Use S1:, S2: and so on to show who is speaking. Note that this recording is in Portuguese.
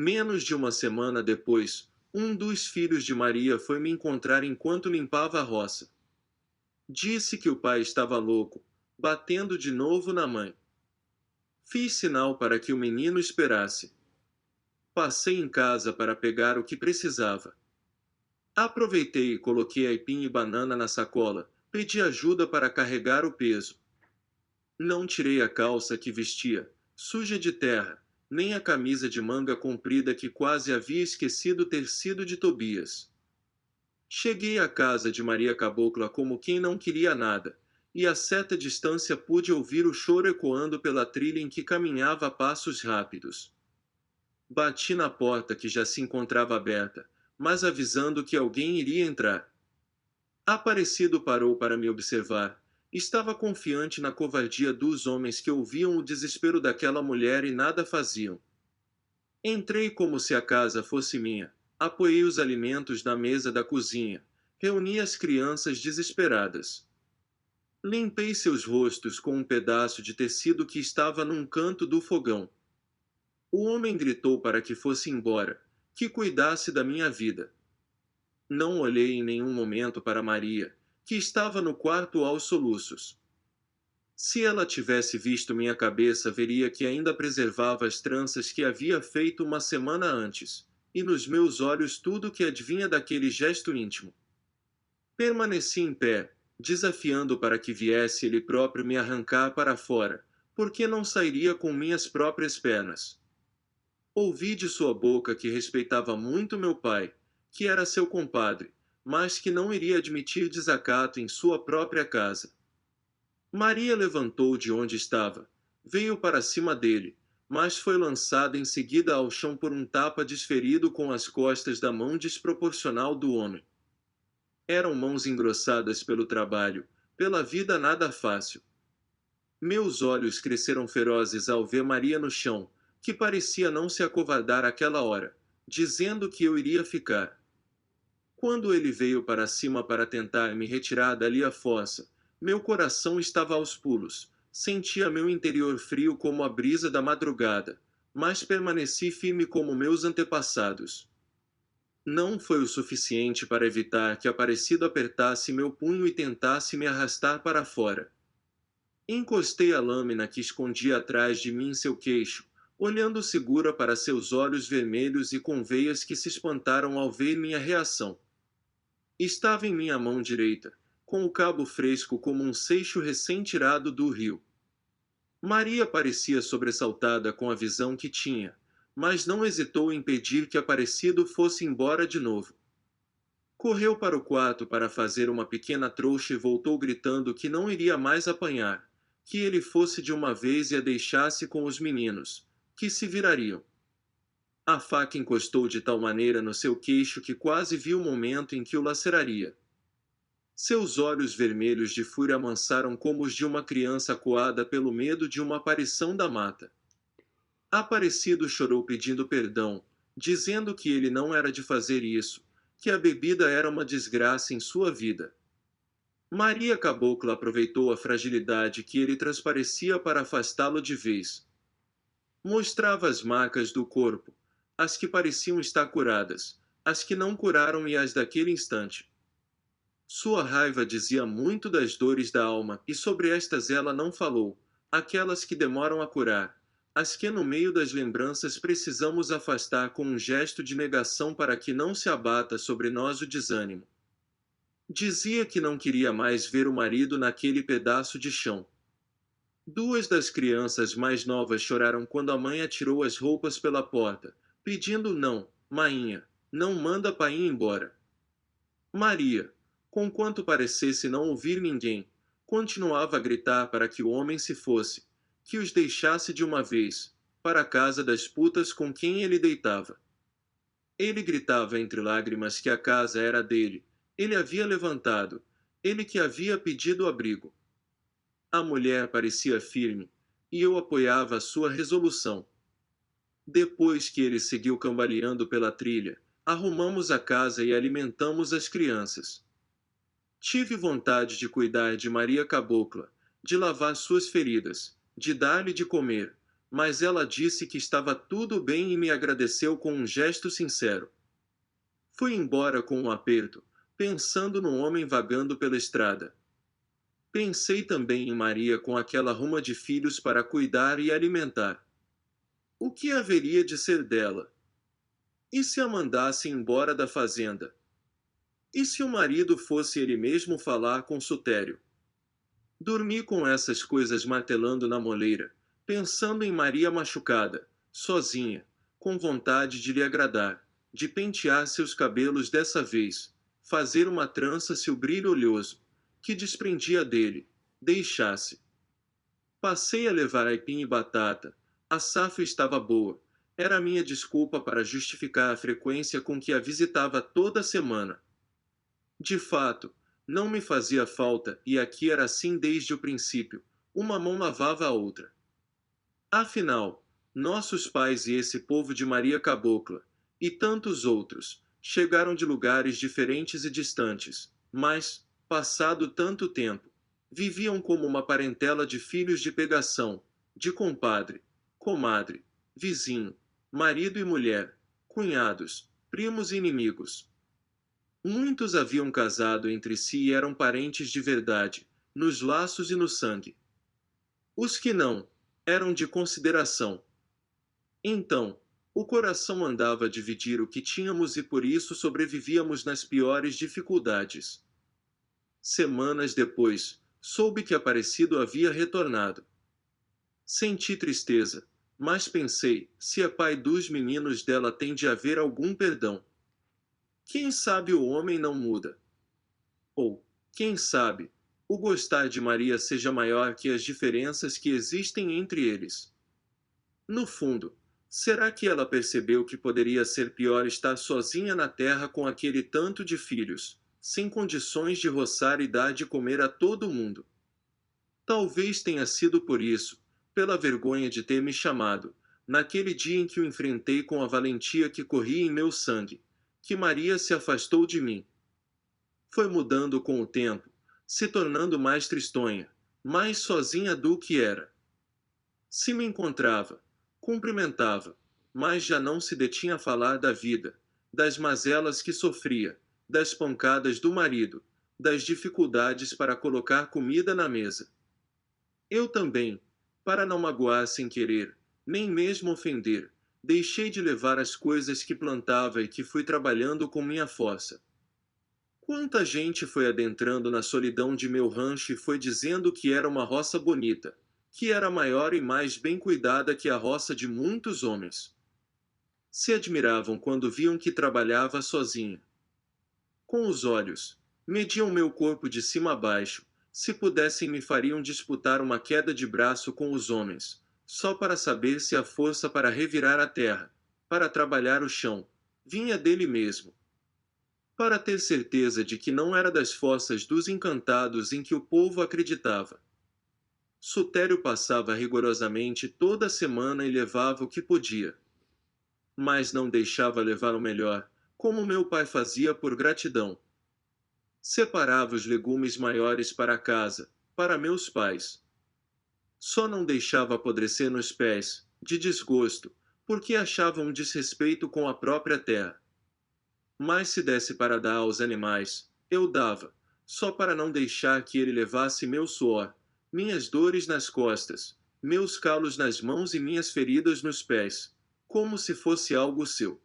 S1: Menos de uma semana depois, um dos filhos de Maria foi me encontrar enquanto limpava a roça. Disse que o pai estava louco, batendo de novo na mãe. Fiz sinal para que o menino esperasse. Passei em casa para pegar o que precisava. Aproveitei e coloquei aipim e banana na sacola. Pedi ajuda para carregar o peso. Não tirei a calça que vestia, suja de terra, nem a camisa de manga comprida que quase havia esquecido ter sido de Tobias. Cheguei à casa de Maria Cabocla como quem não queria nada, e a certa distância pude ouvir o choro ecoando pela trilha em que caminhava a passos rápidos. Bati na porta que já se encontrava aberta, mas avisando que alguém iria entrar. Aparecido parou para me observar. Estava confiante na covardia dos homens que ouviam o desespero daquela mulher e nada faziam. Entrei como se a casa fosse minha. Apoiei os alimentos na mesa da cozinha. Reuni as crianças desesperadas. Limpei seus rostos com um pedaço de tecido que estava num canto do fogão. O homem gritou para que fosse embora, que cuidasse da minha vida. Não olhei em nenhum momento para Maria, que estava no quarto aos soluços. Se ela tivesse visto minha cabeça, veria que ainda preservava as tranças que havia feito uma semana antes, e nos meus olhos tudo o que advinha daquele gesto íntimo. Permaneci em pé, desafiando para que viesse ele próprio me arrancar para fora, porque não sairia com minhas próprias pernas. Ouvi de sua boca que respeitava muito meu pai, que era seu compadre, mas que não iria admitir desacato em sua própria casa. Maria levantou de onde estava, veio para cima dele, mas foi lançada em seguida ao chão por um tapa desferido com as costas da mão desproporcional do homem. Eram mãos engrossadas pelo trabalho, pela vida nada fácil. Meus olhos cresceram ferozes ao ver Maria no chão, que parecia não se acovardar àquela hora, dizendo que eu iria ficar. Quando ele veio para cima para tentar me retirar dali à fossa, meu coração estava aos pulos, sentia meu interior frio como a brisa da madrugada, mas permaneci firme como meus antepassados. Não foi o suficiente para evitar que Aparecido apertasse meu punho e tentasse me arrastar para fora. Encostei a lâmina que escondia atrás de mim seu queixo, olhando segura para seus olhos vermelhos e com veias que se espantaram ao ver minha reação. Estava em minha mão direita, com o cabo fresco como um seixo recém-tirado do rio. Maria parecia sobressaltada com a visão que tinha, mas não hesitou em pedir que Aparecido fosse embora de novo. Correu para o quarto para fazer uma pequena trouxa e voltou gritando que não iria mais apanhar, que ele fosse de uma vez e a deixasse com os meninos, que se virariam. A faca encostou de tal maneira no seu queixo que quase vi o momento em que o laceraria. Seus olhos vermelhos de fúria amansaram como os de uma criança acuada pelo medo de uma aparição da mata. Aparecido chorou pedindo perdão, dizendo que ele não era de fazer isso, que a bebida era uma desgraça em sua vida. Maria Cabocla aproveitou a fragilidade que ele transparecia para afastá-lo de vez. Mostrava as marcas do corpo, as que pareciam estar curadas, as que não curaram e as daquele instante. Sua raiva dizia muito das dores da alma, e sobre estas ela não falou, aquelas que demoram a curar, as que no meio das lembranças precisamos afastar com um gesto de negação para que não se abata sobre nós o desânimo. Dizia que não queria mais ver o marido naquele pedaço de chão. Duas das crianças mais novas choraram quando a mãe atirou as roupas pela porta, pedindo não, mainha, não manda painho embora. Maria, conquanto parecesse não ouvir ninguém, continuava a gritar para que o homem se fosse, que os deixasse de uma vez, para a casa das putas com quem ele deitava. Ele gritava entre lágrimas que a casa era dele, ele havia levantado, ele que havia pedido abrigo. A mulher parecia firme, e eu apoiava a sua resolução. Depois que ele seguiu cambaleando pela trilha, arrumamos a casa e alimentamos as crianças. Tive vontade de cuidar de Maria Cabocla, de lavar suas feridas, de dar-lhe de comer, mas ela disse que estava tudo bem e me agradeceu com um gesto sincero. Fui embora com um aperto, pensando no homem vagando pela estrada. Pensei também em Maria com aquela ruma de filhos para cuidar e alimentar. O que haveria de ser dela? E se a mandasse embora da fazenda? E se o marido fosse ele mesmo falar com Sutério? Dormi com essas coisas martelando na moleira, pensando em Maria machucada, sozinha, com vontade de lhe agradar, de pentear seus cabelos dessa vez, fazer uma trança se o brilho oleoso, que desprendia dele, deixasse. Passei a levar aipim e batata, a safra estava boa, era a minha desculpa para justificar a frequência com que a visitava toda semana. De fato, não me fazia falta, e aqui era assim desde o princípio, uma mão lavava a outra. Afinal, nossos pais e esse povo de Maria Cabocla, e tantos outros, chegaram de lugares diferentes e distantes, mas, passado tanto tempo, viviam como uma parentela de filhos de pegação, de compadre, comadre, vizinho, marido e mulher, cunhados, primos e inimigos. Muitos haviam casado entre si e eram parentes de verdade, nos laços e no sangue. Os que não, eram de consideração. Então, o coração mandava dividir o que tínhamos e por isso sobrevivíamos nas piores dificuldades. Semanas depois, soube que Aparecido havia retornado. Senti tristeza, mas pensei, se é pai dos meninos dela tem de haver algum perdão. Quem sabe o homem não muda? Ou, quem sabe, o gostar de Maria seja maior que as diferenças que existem entre eles. No fundo, será que ela percebeu que poderia ser pior estar sozinha na terra com aquele tanto de filhos, sem condições de roçar e dar de comer a todo mundo? Talvez tenha sido por isso, pela vergonha de ter me chamado, naquele dia em que o enfrentei com a valentia que corria em meu sangue, que Maria se afastou de mim. Foi mudando com o tempo, se tornando mais tristonha, mais sozinha do que era. Se me encontrava, cumprimentava, mas já não se detinha a falar da vida, das mazelas que sofria, das pancadas do marido, das dificuldades para colocar comida na mesa. Eu também, para não magoar sem querer, nem mesmo ofender, deixei de levar as coisas que plantava e que fui trabalhando com minha força. Quanta gente foi adentrando na solidão de meu rancho e foi dizendo que era uma roça bonita, que era maior e mais bem cuidada que a roça de muitos homens. Se admiravam quando viam que trabalhava sozinha. Com os olhos, mediam meu corpo de cima a baixo, se pudessem me fariam disputar uma queda de braço com os homens, só para saber se a força para revirar a terra, para trabalhar o chão, vinha dele mesmo. Para ter certeza de que não era das forças dos encantados em que o povo acreditava. Sutério passava rigorosamente toda a semana e levava o que podia. Mas não deixava levar o melhor, como meu pai fazia por gratidão. Separava os legumes maiores para a casa, para meus pais. Só não deixava apodrecer nos pés, de desgosto, porque achava um desrespeito com a própria terra. Mas se desse para dar aos animais, eu dava, só para não deixar que ele levasse meu suor, minhas dores nas costas, meus calos nas mãos e minhas feridas nos pés, como se fosse algo seu.